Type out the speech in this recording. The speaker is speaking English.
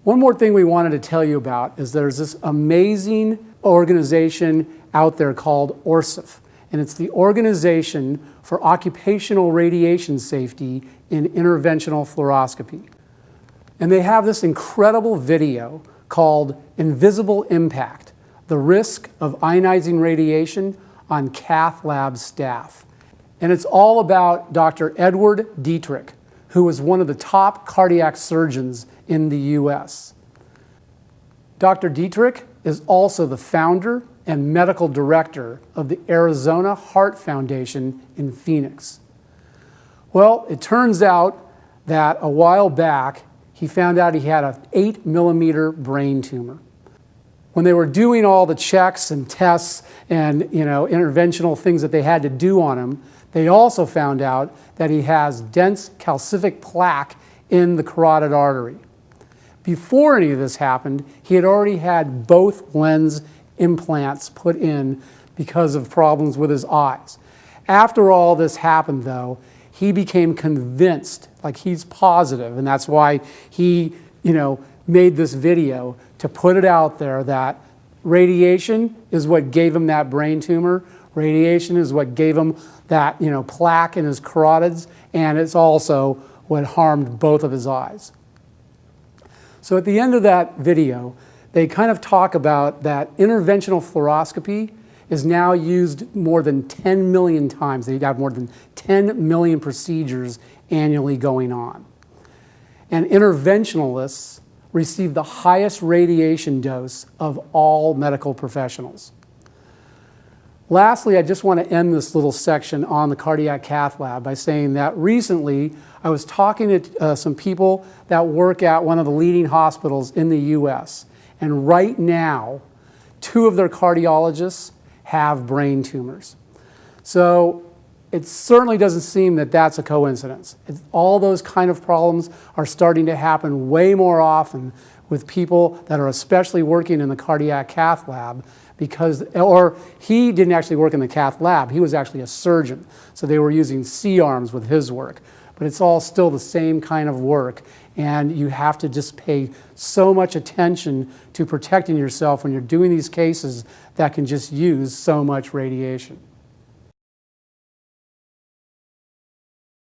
One more thing we wanted to tell you about is there's this amazing organization out there called ORSIF, and it's the Organization for Occupational Radiation Safety in Interventional Fluoroscopy. And they have this incredible video called Invisible Impact: The Risk of Ionizing Radiation on Cath Lab Staff. And it's all about Dr. Edward Dietrich, who was one of the top cardiac surgeons in the US. Dr. Dietrich is also the founder and medical director of the Arizona Heart Foundation in Phoenix. Well, it turns out that a while back, he found out he had an 8-millimeter brain tumor. When they were doing all the checks and tests and interventional things that they had to do on him, they also found out that he has dense calcific plaque in the carotid artery. Before any of this happened, he had already had both lens implants put in because of problems with his eyes. After all this happened, though, he became convinced, like he's positive, and that's why he, made this video to put it out there that radiation is what gave him that brain tumor. Radiation is what gave him that, plaque in his carotids, and it's also what harmed both of his eyes. So at the end of that video, they kind of talk about that interventional fluoroscopy is now used more than 10 million times. They have more than 10 million procedures annually going on. And interventionalists receive the highest radiation dose of all medical professionals. Lastly, I just want to end this little section on the cardiac cath lab by saying that recently I was talking to some people that work at one of the leading hospitals in the US, and right now 2 of their cardiologists have brain tumors. So it certainly doesn't seem that that's a coincidence. All those kind of problems are starting to happen way more often with people that are especially working in the cardiac cath lab, or he didn't actually work in the cath lab, he was actually a surgeon. So they were using C-arms with his work. But it's all still the same kind of work, and you have to just pay so much attention to protecting yourself when you're doing these cases that can just use so much radiation.